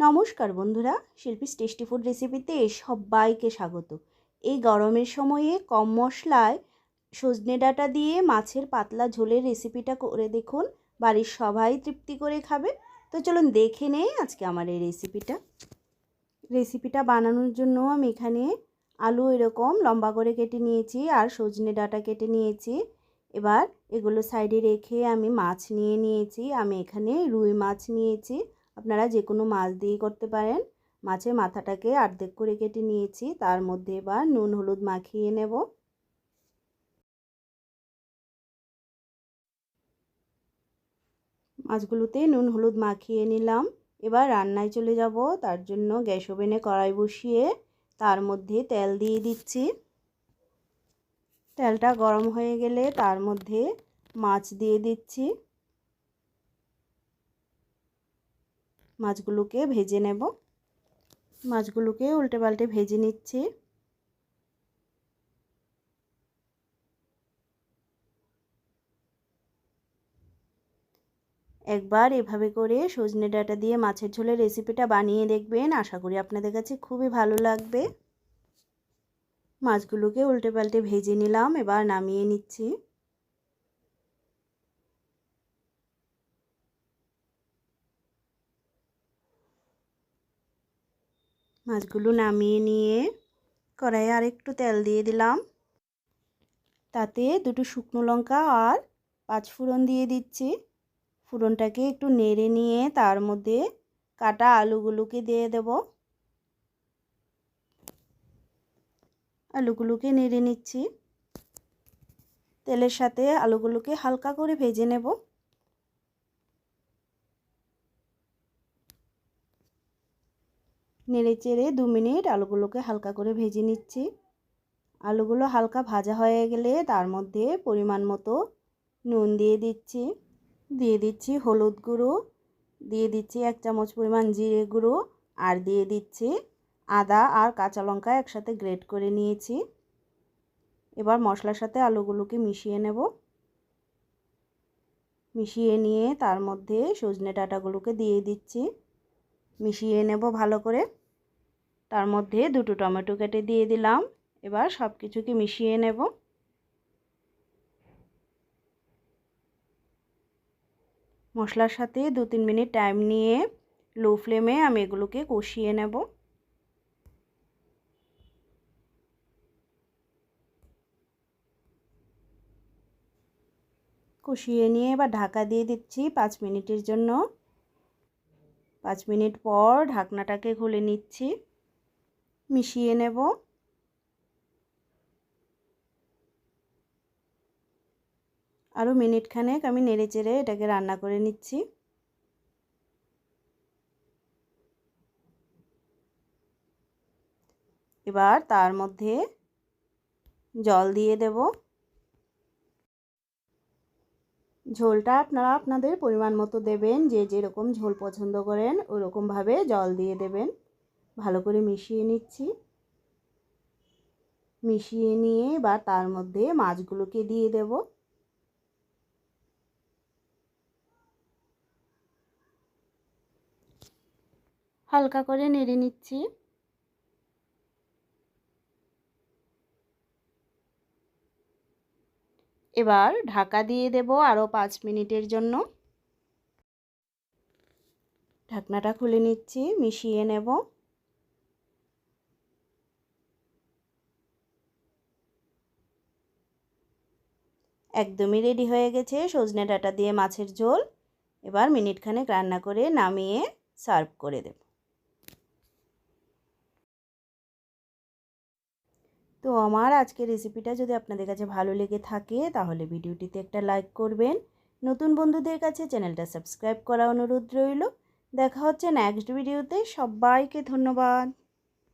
নমস্কার বন্ধুরা, Shilpi's tasty food রেসিপিতে সবাইকে স্বাগত। এই গরমের সময়ে কম মশলায় সজনে ডাঁটা দিয়ে মাছের পাতলা ঝোলের রেসিপিটা করে দেখুন, বাড়ির সবাই তৃপ্তি করে খাবে। তো চলুন দেখে নেই আজকে আমার এই রেসিপিটা বানানোর জন্য আমি এখানে আলু এরকম লম্বা করে কেটে নিয়েছি আর সজনে ডাঁটা কেটে নিয়েছি। এবার এগুলো সাইডে রেখে আমি মাছ নিয়ে নিয়েছি। আমি এখানে রুই মাছ নিয়েছি, আপনারা যে কোনো মাছ দিয়েই করতে পারেন। মাছের মাথাটাকে অর্ধেক করে কেটে নিয়েছি, তার মধ্যে এবার নুন হলুদ মাখিয়ে নেব। মাছগুলোতে নুন হলুদ মাখিয়ে নিলাম। এবার রান্নায় চলে যাব। তার জন্য গ্যাস ওভেনে কড়াই বসিয়ে তার মধ্যে তেল দিয়ে দিচ্ছি। তেলটা গরম হয়ে গেলে তার মধ্যে মাছ দিয়ে দিচ্ছি। মাছগুলোকে ভেজে নেব। মাছগুলোকে উল্টে পাল্টে ভেজে নিচ্ছি। একবার এভাবে করে সজনে ডাঁটা দিয়ে মাছের ঝোলের রেসিপিটা বানিয়ে দেখবেন, আশা করি আপনাদের কাছে খুবই ভালো লাগবে। মাছগুলোকে উল্টে পাল্টে ভেজে নিলাম, এবার নামিয়ে নিচ্ছি। মাছগুলো নামিয়ে নিয়ে কড়াইয়ে আরেকটু তেল দিয়ে দিলাম। তাতে দুটো শুকনো লঙ্কা আর 5 ফোড়ন দিয়ে দিচ্ছি। ফোড়নটাকে একটু নেড়ে নিয়ে তার মধ্যে কাটা আলুগুলোকে দিয়ে দেব। আলুগুলোকে নেড়ে নিচ্ছি। তেলের সাথে আলুগুলোকে হালকা করে ভেজে নেব। নেড়ে চেড়ে 2 মিনিট আলুগুলোকে হালকা করে ভেজে নিচ্ছি। আলুগুলো হালকা ভাজা হয়ে গেলে তার মধ্যে পরিমাণ মতো নুন দিয়ে দিচ্ছি। দিয়ে দিচ্ছি হলুদ গুঁড়ো, দিয়ে দিচ্ছি 1 চামচ পরিমাণ জিরে গুঁড়ো, আর দিয়ে দিচ্ছি আদা আর কাঁচা লঙ্কা একসাথে গ্রেট করে নিয়েছি। এবার মশলার সাথে আলুগুলোকে মিশিয়ে নেব। মিশিয়ে নিয়ে তার মধ্যে সজনে ডাঁটাগুলোকে দিয়ে দিচ্ছি। মিশিয়ে নেব ভালো করে। তার মধ্যে 2টো টমেটো কেটে দিয়ে দিলাম। এবার সব কিছুকে মিশিয়ে নেব। মশলার সাথে 2-3 মিনিট টাইম নিয়ে লো ফ্লেমে আমি এগুলোকে কষিয়ে নেব। কষিয়ে নিয়ে এবার ঢাকা দিয়ে দিচ্ছি 5 মিনিটের জন্য। 5 মিনিট পর ঢাকনাটাকে খুলে নিচ্ছি। মিশিয়ে নেব। আরও মিনিট খানেক আমি নেড়ে চেড়ে এটাকে রান্না করে নিচ্ছি। এবার তার মধ্যে জল দিয়ে দেব। ঝোলটা আপনারা আপনাদের পরিমাণ মতো দেবেন, যে যেরকম ঝোল পছন্দ করেন ওরকমভাবে জল দিয়ে দেবেন। ভালো করে মিশিয়ে নিচ্ছি। মিশিয়ে নিয়ে এবার তার মধ্যে মাছগুলোকে দিয়ে দেব। হালকা করে নেড়ে নিচ্ছি। এবার ঢাকা দিয়ে দেব আরও 5 মিনিটের জন্য। ঢাকনাটা খুলে নিচ্ছি, মিশিয়ে নেব। একদমই রেডি হয়ে গেছে সজনে ডাঁটা দিয়ে মাছের ঝোল। এবার মিনিট খানেক রান্না করে নামিয়ে সার্ভ করে দেব। তো আমার আজকের রেসিপিটা যদি আপনাদের কাছে ভালো লেগে থাকে তাহলে ভিডিওটিতে একটা লাইক করবেন। নতুন বন্ধুদের কাছে চ্যানেলটা সাবস্ক্রাইব করা অনুরোধ রইল। দেখা হচ্ছে নেক্সট ভিডিওতে। সবাইকে ধন্যবাদ।